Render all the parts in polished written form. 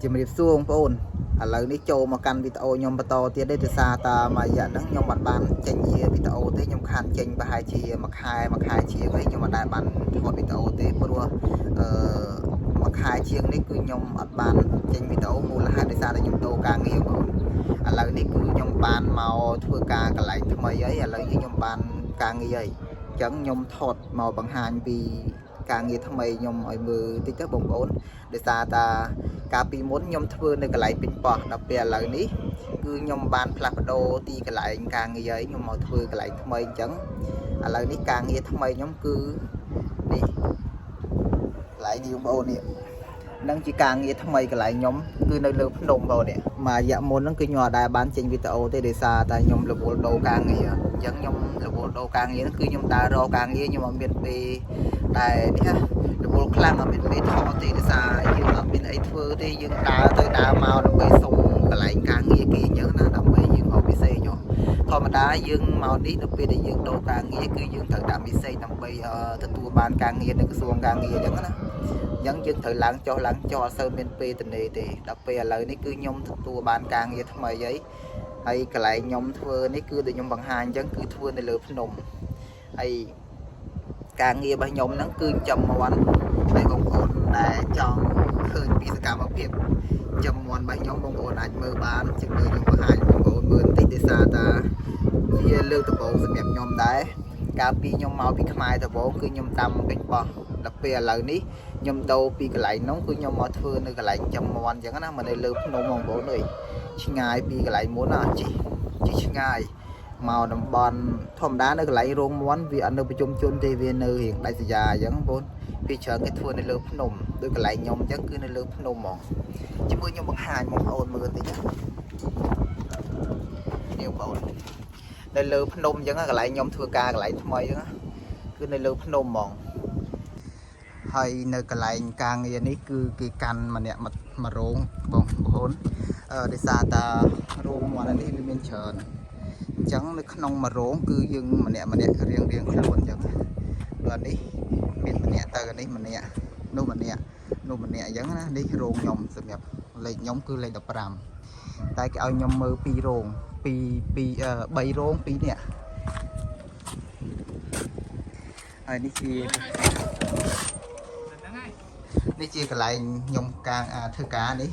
ជំរាបសួរបងប្អូនឥឡូវនេះចូលមកកាន់វីដេអូខ្ញុំបន្តទៀតទេដោយសារតាមួយរយៈហ្នឹងខ្ញុំបានចេញជាវីដេអូទេខ្ញុំខានចេញប្រហែលជាមួយខែជាងហើយខ្ញុំមិនដែលបានថតវីដេអូទេព្រោះមួយខែជាងនេះគឺខ្ញុំអត់បានចេញវីដេអូមូលហេតុដោយសារតែខ្ញុំដូរការងារបងប្អូនឥឡូវនេះគឺខ្ញុំបានមកធ្វើការកន្លែងថ្មីហើយឥឡូវនេះខ្ញុំបានការងារហើយអញ្ចឹងខ្ញុំថតមកបង្ហាញពីការងារថ្មីខ្ញុំឲ្យមើលតិចទៅបងប្អូនដោយសារតាកាលពីមុនខ្ញុំធ្វើនៅកន្លែងពេញប៉ោះដល់ពេលឥឡូវនេះគឺខ្ញុំបានផ្លាស់ប្ដូរទីកន្លែងការងារហើយខ្ញុំមកធ្វើកន្លែងថ្មីអញ្ចឹងឥឡូវនេះការងារថ្មីខ្ញុំគឺនេះកន្លែងនេះបងប្អូននេះនឹងជាការងារថ្មីកន្លែងខ្ញុំគឺនៅលើភ្នំបងប្អូននេះមួយរយៈមុនហ្នឹងគឺខ្ញុំអត់ដែលបានចេញវីដេអូទេដោយសារតែខ្ញុំរវល់ដូរការងារអញ្ចឹងខ្ញុំរវល់ដូរការងារហ្នឹងគឺខ្ញុំដើររកការងារខ្ញុំអត់មានពេលតែនេះរវល់ខ្លាំងអត់មានពេលថតទេដោយសារយើងអត់មានអីធ្វើទេយើងដើរទៅដើរមកដើម្បីសុំកន្លែងការងារគេអញ្ចឹងណាដើម្បីយើងអស់ពិសេសចុះធម្មតាយើងមកនេះនៅពេលដែលយើងដូរការងារគឺយើងត្រូវដាក់ពិសេសដើម្បីទទួលបានការងារនៅក្រសួងការងារអញ្ចឹងណាអញ្ចឹងយើងត្រូវឡើងចុះអត់សូវមានពេលទំនេរទេដល់ពេលឥឡូវនេះគឺខ្ញុំទទួលបានការងារថ្មីហើយកន្លែងខ្ញុំធ្វើនេះគឺដូចខ្ញុំបង្ហាញអញ្ចឹងគឺធ្វើនៅលើភ្នំហើយការងាររបស់ខ្ញុំហ្នឹងគឺចំមាន់ហើយបងប្អូនដែលចង់ឃើញពីសកម្មភាពចំមាន់របស់ខ្ញុំបងប្អូនអាចមើលបានជាមួយខ្ញុំបង្ហាញបងប្អូនមើលបន្តិចដោយសារតាវាលើកដំបូងសម្រាប់ខ្ញុំដែរកាលពីខ្ញុំមកពីខ្មែរដំបូងគឺខ្ញុំដាំពេញបោះដល់ពេលឥឡូវនេះខ្ញុំដូរពីកន្លែងនោះគឺខ្ញុំមកធ្វើនៅកន្លែងចំមាន់អញ្ចឹងណាមកនៅលើភ្នំបងប្អូនអើយឆ្ងាយពីកន្លែងមុនណាជិះឆ្ងាយមកតំបន់ធម្មតានៅកន្លែងរោងមាន់វាអត់នៅប្រជុំជនទេវានៅរៀងដាច់ស្រយាលអញ្ចឹងបងប្អូនពីច្រើនគេធ្វើនៅលើភ្នំដូចកន្លែងខ្ញុំអញ្ចឹងគឺនៅលើភ្នំហ្មងជាមួយខ្ញុំបង្ហាញបងប្អូនមើលតិចនេះបងប្អូននៅលើភ្នំអញ្ចឹងកន្លែងខ្ញុំធ្វើការកន្លែងថ្មីអញ្ចឹងគឺនៅលើភ្នំហ្មងហើយនៅកន្លែងការងារនេះគឺគេកាន់ម្នាក់មករោងបងប្អូនដោយសារតារោងមាន់នេះវាមានច្រើនអញ្ចឹងនៅក្នុងមួយរោងគឺយើងម្នាក់រៀងខ្លួនអញ្ចឹងដល់នេះមានម្នាក់ទៅនេះម្នាក់នោះម្នាក់អញ្ចឹងណានេះរោងខ្ញុំសម្រាប់លេខខ្ញុំគឺលេខ15តែគេឲ្យខ្ញុំមើល2រោង3រោង2នាក់ហើយនេះជាកន្លែងខ្ញុំកាងធ្វើការនេះ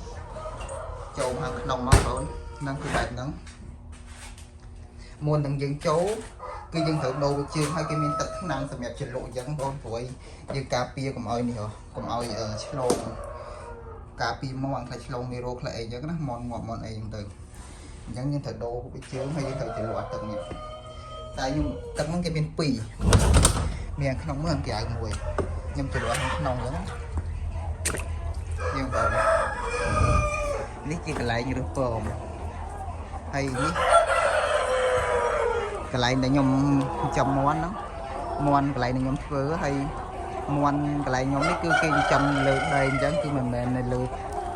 ចូលខាងក្នុងមកបងហ្នឹងគឺបែបហ្នឹងមុននឹងយើងចូលគឺយើងត្រូវដូរជើងហើយគេមានទឹកថ្នាំសម្រាប់ជ្រលក់អញ្ចឹងបងព្រួយយើងការពារកុំឲ្យនេះកុំឲ្យឆ្លងការពារមកអង្គឆ្លងមេរោគខ្លះអីអញ្ចឹងណាមន់អីអញ្ចឹងទៅអញ្ចឹងយើងត្រូវដូរវិជើងហើយយើងត្រូវជ្រលក់ទឹកនេះតែខ្ញុំទឹកហ្នឹងគេមាន2មានក្នុងមួយគេឲ្យមួយខ្ញុំជ្រលក់ក្នុងអញ្ចឹងយើងបងនេះជាកន្លែងរើសពងហើយនេះកន្លែងដែលខ្ញុំចំមាន់ហ្នឹងមាន់កន្លែងដែលខ្ញុំធ្វើហើយមាន់កន្លែងខ្ញុំនេះគឺគេចំលើដីអញ្ចឹងគឺមិនមែននៅលើ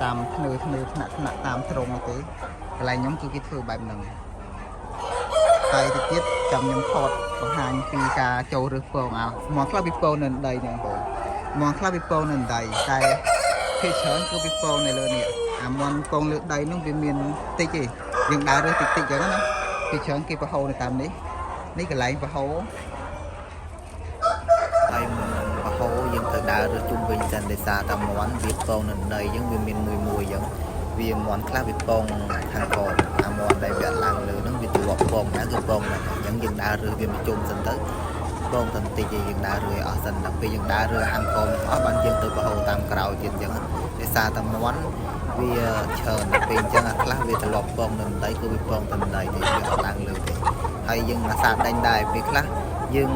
តាមធ្នើថ្នាក់តាមទ្រុងទេកន្លែងខ្ញុំគឺគេធ្វើបែបហ្នឹងហើយទៅទៀតចាំខ្ញុំថតបង្ហាញពីការចូលរើសពងមាន់ខ្លះវាពងនៅដីហ្នឹងបងមាន់ខ្លះវាពងនៅដីតែភាគច្រើនគឺវាពងនៅលើនេះមាន់ពងលើដីហ្នឹងវាមានតិចទេយើងដើររើសតិចអញ្ចឹងណាពីច្រើនគេប្រហូរនៅតាមនេះកន្លែងប្រហូរហើយប្រហូរយើងទៅដើររើសជុំវិញសិនដោយសារតែមាន់វាពងនៅដីអញ្ចឹងវាមានមួយអញ្ចឹងវាមាន់ខ្លះវាពងខាងកមាន់ដែលវាអត់ឡើងលើហ្នឹងវាទ្របពងណាគឺពងណាអញ្ចឹងយើងដើររើសវាមកជុំសិនទៅពងតន្តិចយើងដើររើសឲ្យអស់សិនដល់ពេលយើងដើររើសហាងកអស់បានយើងទៅប្រហូរតាមក្រោយទៀតអញ្ចឹងដោយសារតែមាន់វាច្រើនពេលអញ្ចឹងខ្លះវាទ្របពងនៅដីគឺវាពងទៅដីទេវាអត់ឡើងលើទេហើយយើងអាសាដេញដែរពេលខ្លះយើង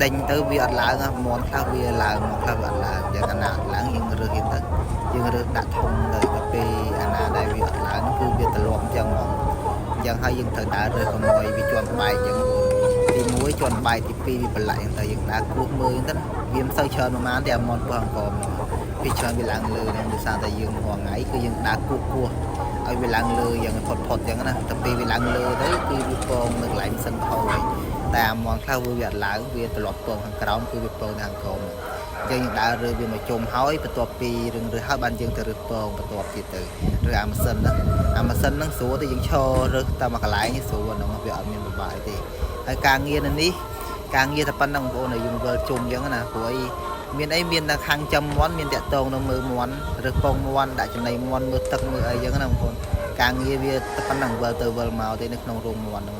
ដេញទៅវាអត់ឡើងមាន់ខ្លះវាឡើងខ្លះវាអត់ឡើងអញ្ចឹងអាណាឡើងយើងរើសទៀតទៅយើងរើសដាក់ធុងទៅពេលអាណាដែលវាអត់ឡើងគឺវាទ្របអញ្ចឹងហ្មងអញ្ចឹងហើយយើងត្រូវដើររើសកុំឲ្យវាជាន់បែកអញ្ចឹងទី1ជាន់បែកទី2វាប្រឡាក់អញ្ចឹងទៅយើងដើរគោះមើលអញ្ចឹងវាមិនសូវច្រើនប្រហែលទេមាន់ពងអង្គមពីច្រើនវាឡើងលើហ្នឹងដោយសារតែយើងរាល់ថ្ងៃគឺយើងដើរគោះឲ្យវាឡើងលើយ៉ាងផុតអញ្ចឹងណាតែពេលវាឡើងលើទៅគឺវាពងនៅកន្លែងសិនប្រហោហើយតែមាន់ខ្លះវាអត់ឡើងវាត្រឡប់ពងខាងក្រោមគឺវាពងខាងក្រោមអ យើងយើងដើររើវាមកជុំហើយបន្ទាប់ពីរឿងរើហើយបានយើងទៅរើពងបន្ទាប់ទៀតទៅឬអាម៉ាស៊ីនហ្នឹងស្រួលទៅយើងឈររើតែមកកន្លែងស្រួលហ្នឹងវាអត់មានពិបាកទេហើយការងារនៅនេះការងារតែប៉ុណ្ណឹងបងប្អូនយើងវិលជុំអញ្ចឹងណាព្រោះអីមានអីមានតែខាងចំមន់មានតាក់តងនៅមើលមន់ឬពងមន់ដាក់ចំណីមន់មើលទឹកមើលអីអញ្ចឹងណាបងប្អូនការងារវាតែប៉ុណ្ណឹងវិលទៅវិលមកទេនៅក្នុងរោងមន់ហ្នឹង